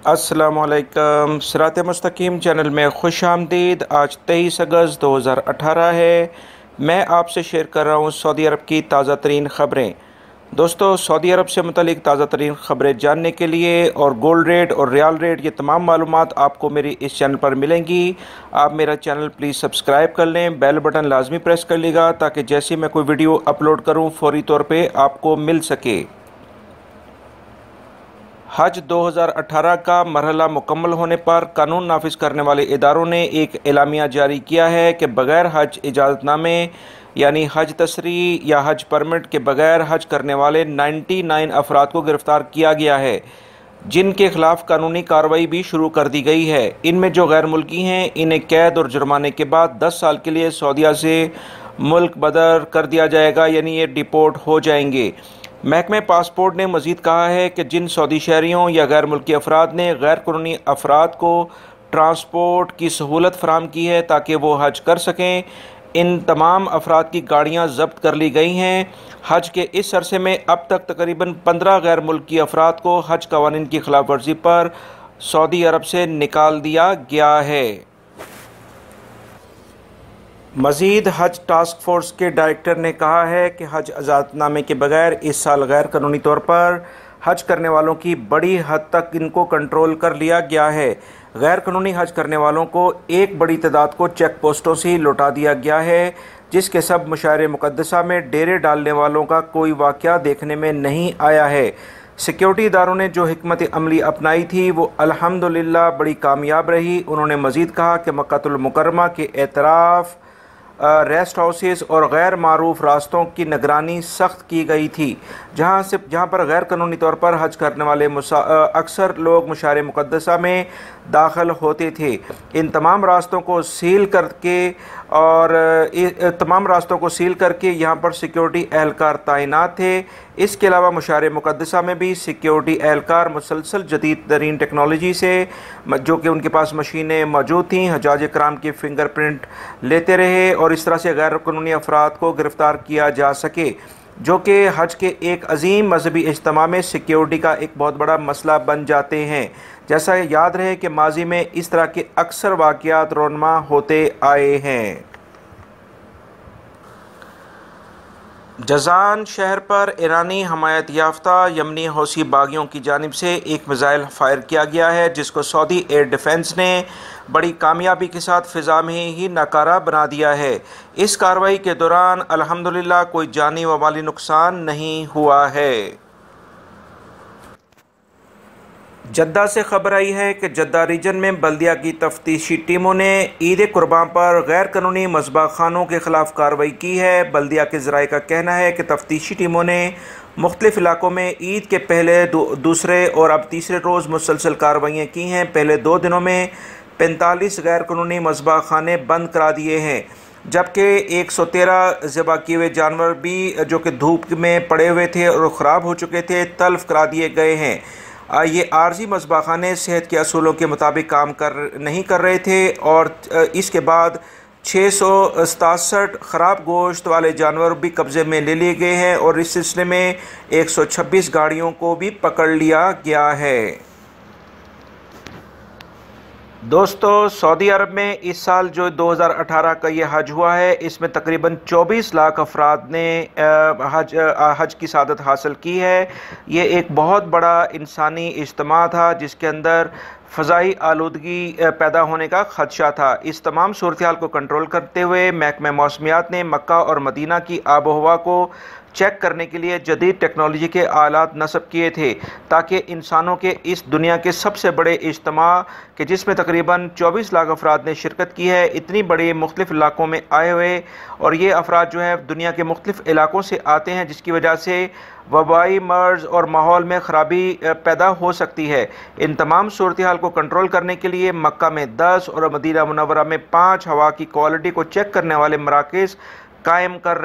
अस्सलामुअलैकुम। सिरात मुस्तकीम चैनल में खुश आमदीद। आज 23 अगस्त 2018 है। मैं आपसे शेयर कर रहा हूँ सऊदी अरब की ताज़ा तरीन ख़बरें। दोस्तों, सऊदी अरब से मुतलिक ताज़ा तरीन ख़बरें जानने के लिए और गोल्ड रेट और रियाल रेट, ये तमाम मालूमात आपको मेरी इस चैनल पर मिलेंगी। आप मेरा चैनल प्लीज़ सब्सक्राइब कर लें, बेल बटन लाजमी प्रेस कर लीजिएगा ताकि जैसे मैं कोई वीडियो अपलोड करूँ फ़ौरी तौर पर आपको मिल सके। हज 2018 का मरहला मुकम्मल होने पर कानून नाफिज करने वाले इदारों ने एक एलामिया जारी किया है कि बग़ैर हज इजाज़तनामे यानी हज तसरी या हज परमिट के बग़ैर हज करने वाले 99 अफराद को गिरफ़्तार किया गया है, जिनके खिलाफ कानूनी कार्रवाई भी शुरू कर दी गई है। इनमें जो गैर मुल्की हैं, इन्हें कैद और जुर्माने के बाद 10 साल के लिए सऊदीया से मुल्क बदर कर दिया जाएगा, यानी ये डिपोर्ट हो जाएंगे। महकमे पासपोर्ट ने मज़ीद कहा है कि जिन सऊदी शहरियों या गैर मुल्की अफराद ने गैर कानूनी अफराद को ट्रांसपोर्ट की सहूलत फराहम की है ताकि वो हज कर सकें, इन तमाम अफराद की गाड़ियाँ जब्त कर ली गई हैं। हज के इस अरसे में अब तक तकरीबन 15 गैर मुल्की अफराद को हज कवानीन की खिलाफ वर्जी पर सऊदी अरब से निकाल दिया गया है। मज़ीद हज टास्क फ़ोर्स के डायरेक्टर ने कहा है कि हज इजाज़तनामे के बगैर इस साल गैर कानूनी तौर पर हज करने वालों की बड़ी हद तक इनको कंट्रोल कर लिया गया है। गैर कानूनी हज करने वालों को एक बड़ी तादाद को चेक पोस्टों से लौटा दिया गया है, जिसके सब मशार मुक़द्दसा में डेरे डालने वालों का कोई वाक़या देखने में नहीं आया है। सिक्योरिटी इदारों ने जो हिकमत अमली अपनाई थी वो अल्हम्दुलिल्लाह बड़ी कामयाब रही। उन्होंने मज़ीद कहा कि मक्कातुल मुकर्रमा के एतराफ़, रेस्ट हाउसेस और गैर मारूफ रास्तों की निगरानी सख्त की गई थी, जहाँ पर गैर कानूनी तौर पर हज करने वाले अक्सर लोग मशार मुक़द्दसा में दाखिल होते थे। इन तमाम रास्तों को सील करके यहाँ पर सिक्योरिटी एहलकार तैनात थे। इसके अलावा मशार मुक़द्दसा में भी सिक्योरिटी एहलकार मुसलसल जदीद तरीन टेक्नोलॉजी से, जो कि उनके पास मशीनें मौजूद थीं, हजाज कराम की फ़िंगरप्रिंट लेते रहे और इस तरह से गैर कानूनी अफराद को गिरफ़्तार किया जा सके, जो कि हज के एक अजीम मजहबी इज्तिमा में सिक्योरिटी का एक बहुत बड़ा मसला बन जाते हैं। जैसा याद रहे कि माजी में इस तरह के अक्सर वाक़यात रोनमा होते आए हैं। जज़ान शहर पर ईरानी हमायत याफ्ता यमनी हौसी बागियों की जानिब से एक मिसाइल फायर किया गया है, जिसको सऊदी एयर डिफेंस ने बड़ी कामयाबी के साथ फ़िज़ा में ही नाकारा बना दिया है। इस कार्रवाई के दौरान अल्हम्दुलिल्लाह कोई जानी व माली नुकसान नहीं हुआ है। जद्दा से खबर आई है कि जद्दा रीजन में बल्दिया की तफ्तीशी टीमों ने ईद कुर्बान पर गैर कानूनी मज़बा खानों के ख़िलाफ़ कार्रवाई की है। बल्दिया के ज़राए का कहना है कि तफ्तीशी टीमों ने मुख्तलिफ़ इलाकों में ईद के पहले, दूसरे और अब तीसरे रोज़ मुसलसल कार्रवाइयाँ की हैं। पहले 2 दिनों में 45 गैर कानूनी मज़बा खाने बंद करा दिए हैं, जबकि 113 ज़िबा किए हुए जानवर भी जो कि धूप में पड़े हुए थे और ख़राब हो चुके थे, तल्फ़ करा दिए गए हैं। ये आर्जी मज़बा खाने सेहत के असूलों के मुताबिक काम नहीं कर रहे थे और इसके बाद 667 ख़राब गोश्त वाले जानवर भी कब्ज़े में ले लिए गए हैं और इस सिलसिले में 126 गाड़ियों को भी पकड़ लिया गया है। दोस्तों, सऊदी अरब में इस साल जो 2018 का ये हज हुआ है, इसमें तकरीबन 24 लाख अफराद ने हज की सादत हासिल की है। ये एक बहुत बड़ा इंसानी इज्तिमा था जिसके अंदर फ़ज़ाई आलूदगी पैदा होने का ख़दशा था। इस तमाम सूरत हाल को कंट्रोल करते हुए महकमा मौसमियात ने मक्का और मदीना की आबो हवा को चेक करने के लिए जदीद टेक्नोलॉजी के आलात नस्ब किए थे, ताकि इंसानों के इस दुनिया के सबसे बड़े इज्तिमा के जिसमें तकरीबन 24 लाख अफराद ने शिरकत की है, इतनी बड़ी मुख्तलिफ़ इलाकों में आए हुए, और ये अफराद जो है दुनिया के मुख्तलिफ़ इलाकों से आते हैं, जिसकी वजह से वबाई मर्ज़ और माहौल में ख़राबी पैदा हो सकती है। इन तमाम सूरत हाल को कंट्रोल करने के लिए मक्का में 10 और मदीना मुनव्वरा में 5 हवा की क्वालिटी को चेक करने वाले मराकज़ काम कर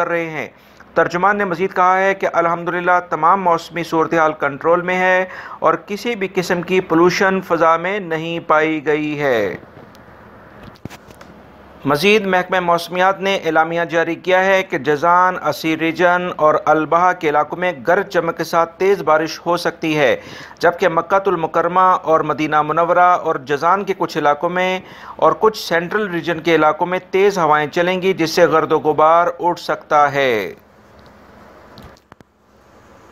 रहे हैं। तर्जुमान ने मज़ीद कहा है कि अल्हम्दुलिल्लाह तमाम मौसमी सूरत हाल कंट्रोल में है और किसी भी किस्म की पोल्यूशन फ़ज़ा में नहीं पाई गई है। मज़ीद महकमा मौसमियात ने एलामिया जारी किया है कि जजान, असीर रीजन और अलबहा के इलाकों में गरज चमक के साथ तेज़ बारिश हो सकती है, जबकि मक्कातुल मुकर्रमा और मदीना मुनव्वरा और जजान के कुछ इलाकों में और कुछ सेंट्रल रीजन के इलाकों में तेज़ हवाएं चलेंगी, जिससे गर्दो गुबार उठ सकता है।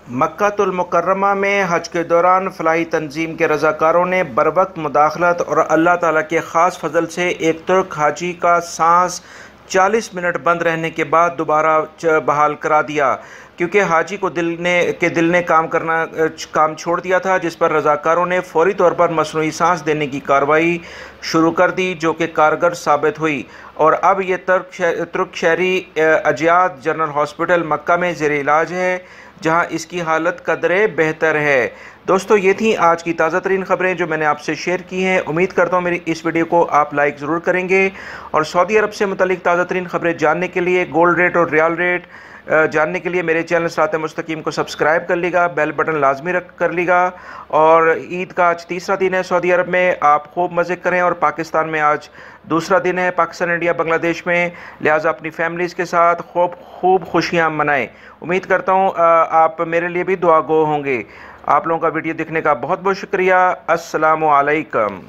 मक्कातुल मुकर्रमा में हज के दौरान फलाही तंजीम के रज़ाकारों ने बरवक्त मुदाखलत और अल्लाह ताला के ख़ास फजल से एक तुर्क हाजी का सांस 40 मिनट बंद रहने के बाद दोबारा बहाल करा दिया, क्योंकि हाजी को दिल ने काम छोड़ दिया था, जिस पर रज़ाकारों ने फौरी तौर पर मसनूई सांस देने की कार्रवाई शुरू कर दी, जो कि कारगर साबित हुई और अब ये तुर्क शहरी अजियाद जनरल हॉस्पिटल मक्का में ज़ेर इलाज है, जहां इसकी हालत कदरे बेहतर है। दोस्तों, ये थी आज की ताज़ा तरीन ख़बरें जो मैंने आपसे शेयर की हैं। उम्मीद करता हूँ मेरी इस वीडियो को आप लाइक ज़रूर करेंगे और सऊदी अरब से मुतालिक ताज़ा तरीन ख़बरें जानने के लिए, गोल्ड रेट और रियाल रेट जानने के लिए मेरे चैनल सिरात मुस्तकीम को सब्सक्राइब कर लीजिएगा, बेल बटन लाजमी कर लीजिएगा। और ईद का आज तीसरा दिन है सऊदी अरब में, आप खूब मज़े करें और पाकिस्तान में आज दूसरा दिन है, पाकिस्तान, इंडिया, बांग्लादेश में, लिहाजा अपनी फैमिलीज़ के साथ खूब खुशियाँ मनाएं। उम्मीद करता हूँ आप मेरे लिए भी दुआ गो होंगे। आप लोगों का वीडियो देखने का बहुत बहुत शुक्रिया। अस्सलामु अलैकुम।